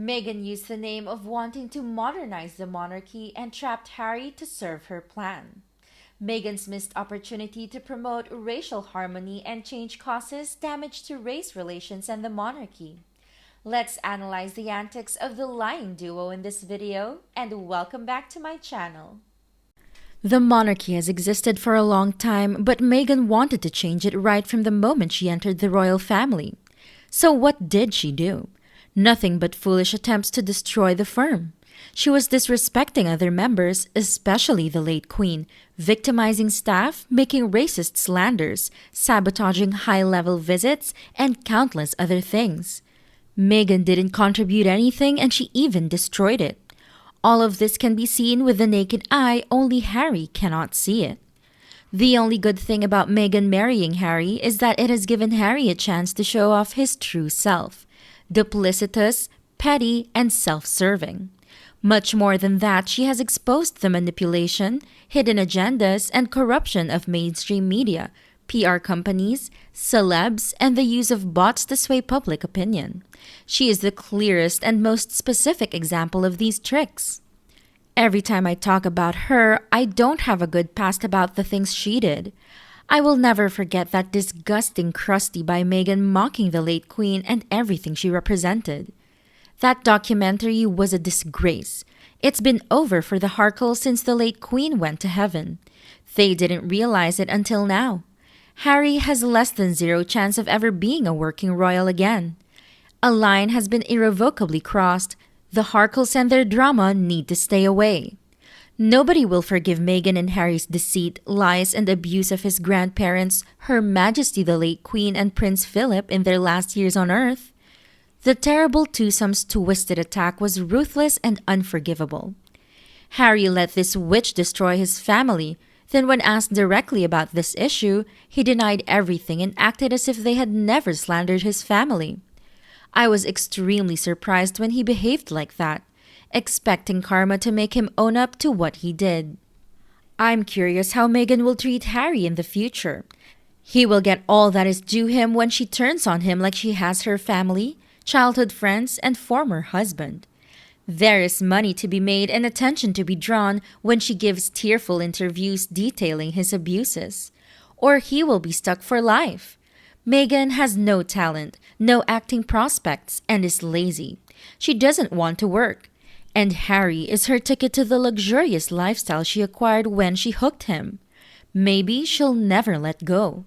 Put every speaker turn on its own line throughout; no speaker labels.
Meghan used the name of wanting to modernize the monarchy and trapped Harry to serve her plan. Meghan's missed opportunity to promote racial harmony and change causes damage to race relations and the monarchy. Let's analyze the antics of the lying duo in this video, and welcome back to my channel. The monarchy has existed for a long time, but Meghan wanted to change it right from the moment she entered the royal family. So what did she do? Nothing but foolish attempts to destroy the firm. She was disrespecting other members, especially the late queen, victimizing staff, making racist slanders, sabotaging high-level visits, and countless other things. Meghan didn't contribute anything, and she even destroyed it. All of this can be seen with the naked eye, only Harry cannot see it. The only good thing about Meghan marrying Harry is that it has given Harry a chance to show off his true self. Duplicitous, petty, and self-serving. Much more than that, she has exposed the manipulation, hidden agendas, and corruption of mainstream media, PR companies, celebs, and the use of bots to sway public opinion. She is the clearest and most specific example of these tricks. Every time I talk about her, I don't have a good past about the things she did. I will never forget that disgusting crusty by Meghan mocking the late queen and everything she represented. That documentary was a disgrace. It's been over for the Harkles since the late queen went to heaven. They didn't realize it until now. Harry has less than zero chance of ever being a working royal again. A line has been irrevocably crossed. The Harkles and their drama need to stay away. Nobody will forgive Meghan and Harry's deceit, lies, and abuse of his grandparents, Her Majesty the late Queen and Prince Philip in their last years on Earth. The terrible twosome's twisted attack was ruthless and unforgivable. Harry let this witch destroy his family. Then when asked directly about this issue, he denied everything and acted as if they had never slandered his family. I was extremely surprised when he behaved like that, expecting karma to make him own up to what he did. I'm curious how Meghan will treat Harry in the future. He will get all that is due him when she turns on him like she has her family, childhood friends, and former husband. There is money to be made and attention to be drawn when she gives tearful interviews detailing his abuses. Or he will be stuck for life. Meghan has no talent, no acting prospects, and is lazy. She doesn't want to work. And Harry is her ticket to the luxurious lifestyle she acquired when she hooked him. Maybe she'll never let go.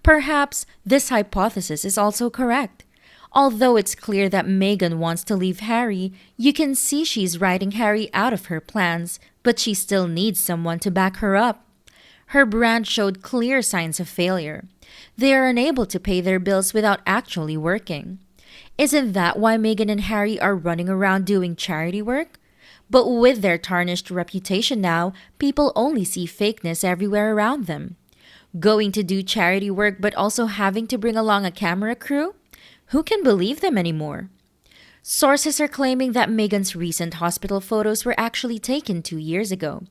Perhaps this hypothesis is also correct. Although it's clear that Meghan wants to leave Harry, you can see she's writing Harry out of her plans, but she still needs someone to back her up. Her brand showed clear signs of failure. They are unable to pay their bills without actually working. Isn't that why Meghan and Harry are running around doing charity work? But with their tarnished reputation now, people only see fakeness everywhere around them. Going to do charity work but also having to bring along a camera crew? Who can believe them anymore? Sources are claiming that Meghan's recent hospital photos were actually taken 2 years ago,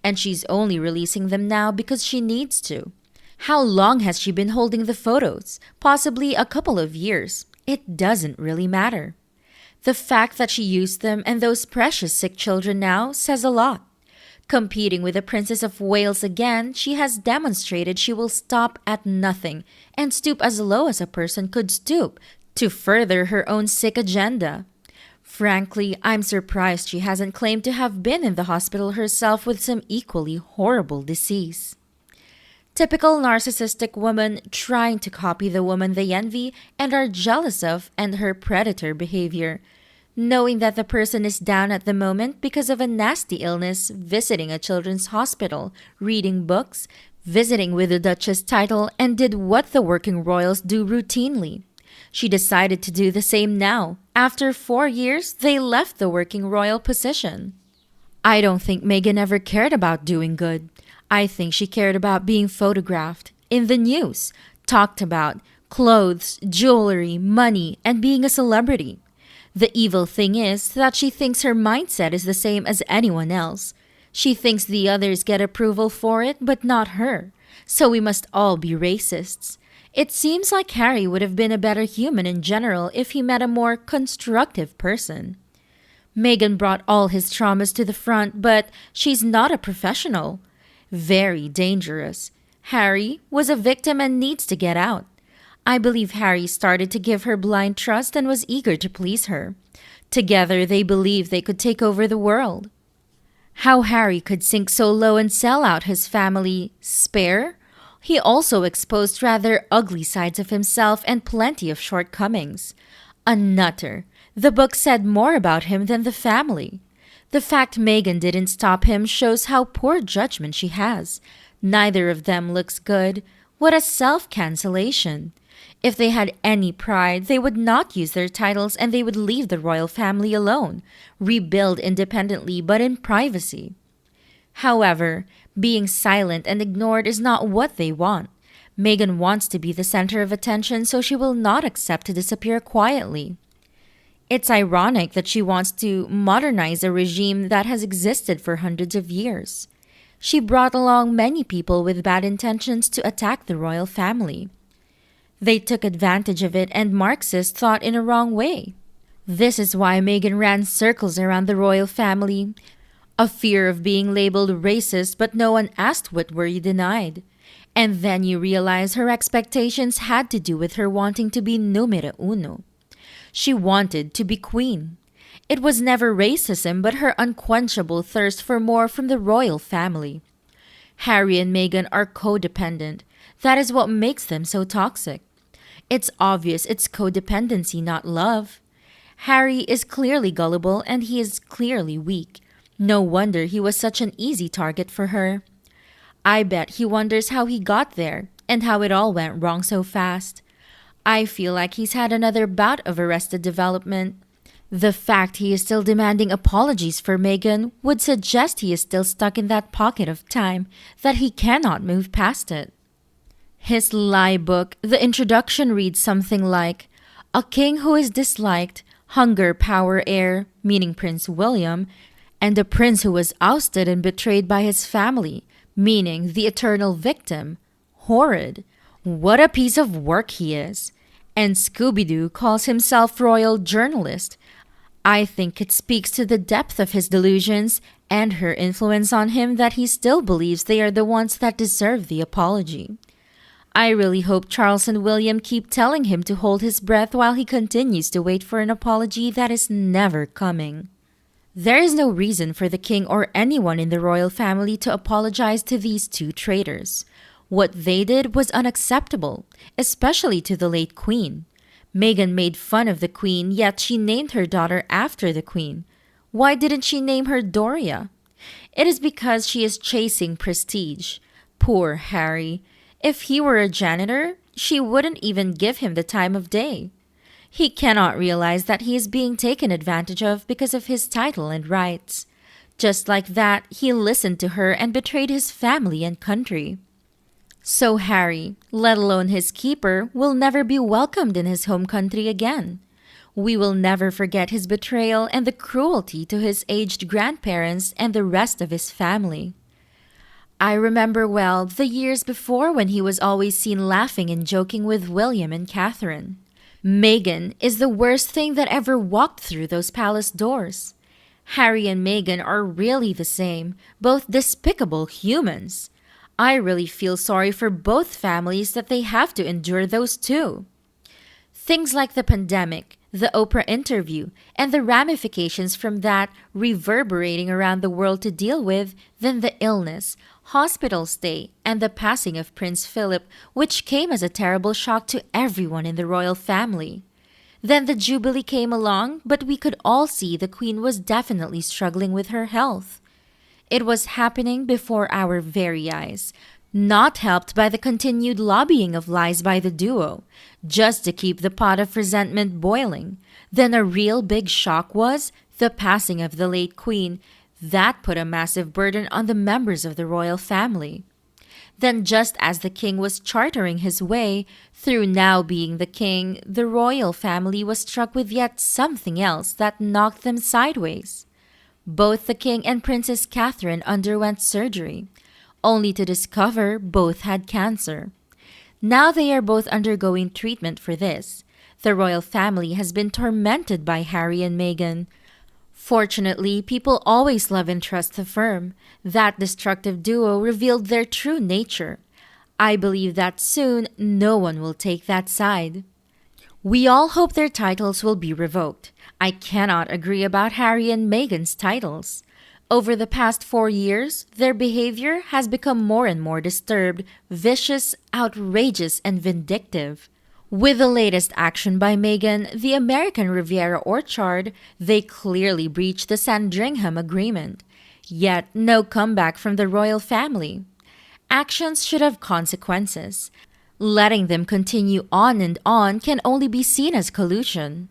and she's only releasing them now because she needs to. How long has she been holding the photos? Possibly a couple of years. It doesn't really matter. The fact that she used them and those precious sick children now says a lot. Competing with the Princess of Wales again, she has demonstrated she will stop at nothing and stoop as low as a person could stoop to further her own sick agenda. Frankly, I'm surprised she hasn't claimed to have been in the hospital herself with some equally horrible disease. Typical narcissistic woman trying to copy the woman they envy and are jealous of and her predator behavior, knowing that the person is down at the moment because of a nasty illness, visiting a children's hospital, reading books, visiting with the Duchess title, and did what the working royals do routinely. She decided to do the same now. After 4 years, they left the working royal position. I don't think Meghan ever cared about doing good. I think she cared about being photographed, in the news, talked about, clothes, jewelry, money, and being a celebrity. The evil thing is that she thinks her mindset is the same as anyone else. She thinks the others get approval for it, but not her. So we must all be racists. It seems like Harry would have been a better human in general if he met a more constructive person. Meghan brought all his traumas to the front, but she's not a professional. Very dangerous. Harry was a victim and needs to get out. I believe Harry started to give her blind trust and was eager to please her. Together, they believed they could take over the world. How Harry could sink so low and sell out his family spare? He also exposed rather ugly sides of himself and plenty of shortcomings. A nutter. The book said more about him than the family. The fact Meghan didn't stop him shows how poor judgment she has. Neither of them looks good. What a self-cancellation. If they had any pride, they would not use their titles and they would leave the royal family alone, rebuild independently but in privacy. However, being silent and ignored is not what they want. Meghan wants to be the center of attention, so she will not accept to disappear quietly. It's ironic that she wants to modernize a regime that has existed for hundreds of years. She brought along many people with bad intentions to attack the royal family. They took advantage of it and Marxists thought in a wrong way. This is why Meghan ran circles around the royal family. A fear of being labeled racist, but no one asked what were you denied. And then you realize her expectations had to do with her wanting to be numero uno. She wanted to be queen. It was never racism, but her unquenchable thirst for more from the royal family. Harry and Meghan are codependent. That is what makes them so toxic. It's obvious it's codependency, not love. Harry is clearly gullible and he is clearly weak. No wonder he was such an easy target for her. I bet he wonders how he got there and how it all went wrong so fast. I feel like he's had another bout of arrested development. The fact he is still demanding apologies for Meghan would suggest he is still stuck in that pocket of time, that he cannot move past it. His lie book, the introduction reads something like, "A king who is disliked, hunger, power, heir," meaning Prince William, and a prince who was ousted and betrayed by his family, meaning the eternal victim. Horrid. What a piece of work he is. And Scooby-Doo calls himself royal journalist. I think it speaks to the depth of his delusions and her influence on him that he still believes they are the ones that deserve the apology. I really hope Charles and William keep telling him to hold his breath while he continues to wait for an apology that is never coming. There is no reason for the king or anyone in the royal family to apologize to these two traitors. What they did was unacceptable, especially to the late queen. Meghan made fun of the queen, yet she named her daughter after the queen. Why didn't she name her Doria? It is because she is chasing prestige. Poor Harry. If he were a janitor, she wouldn't even give him the time of day. He cannot realize that he is being taken advantage of because of his title and rights. Just like that, he listened to her and betrayed his family and country. So Harry, let alone his keeper, will never be welcomed in his home country again. We will never forget his betrayal and the cruelty to his aged grandparents and the rest of his family. I remember well the years before when he was always seen laughing and joking with William and Catherine. Meghan is the worst thing that ever walked through those palace doors. Harry and Meghan are really the same, both despicable humans. I really feel sorry for both families that they have to endure those two. Things like the pandemic, the Oprah interview, and the ramifications from that reverberating around the world to deal with, then the illness, hospital stay, and the passing of Prince Philip, which came as a terrible shock to everyone in the royal family. Then the Jubilee came along, but we could all see the Queen was definitely struggling with her health. It was happening before our very eyes, not helped by the continued lobbying of lies by the duo, just to keep the pot of resentment boiling. Then a real big shock was the passing of the late Queen. That put a massive burden on the members of the royal family. Then just as the king was chartering his way, through now being the king, the royal family was struck with yet something else that knocked them sideways. Both the king and Princess Catherine underwent surgery, only to discover both had cancer. Now they are both undergoing treatment for this. The royal family has been tormented by Harry and Meghan. Fortunately, people always love and trust the firm. That destructive duo revealed their true nature. I believe that soon no one will take that side. We all hope their titles will be revoked. I cannot agree about Harry and Meghan's titles. Over the past 4 years, their behavior has become more and more disturbed, vicious, outrageous, and vindictive. With the latest action by Meghan, the American Riviera Orchard, they clearly breached the Sandringham Agreement. Yet, no comeback from the royal family. Actions should have consequences. Letting them continue on and on can only be seen as collusion.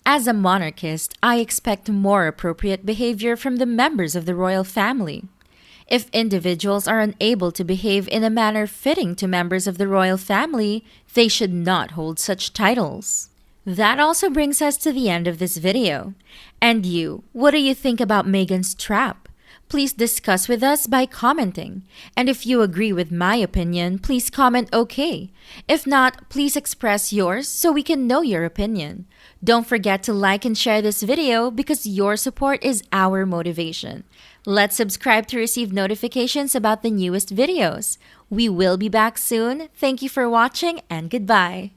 As a monarchist, I expect more appropriate behavior from the members of the royal family. If individuals are unable to behave in a manner fitting to members of the royal family, they should not hold such titles. That also brings us to the end of this video. And you, what do you think about Meghan's trap? Please discuss with us by commenting. And if you agree with my opinion, please comment OK. If not, please express yours so we can know your opinion. Don't forget to like and share this video because your support is our motivation. Let's subscribe to receive notifications about the newest videos. We will be back soon. Thank you for watching and goodbye.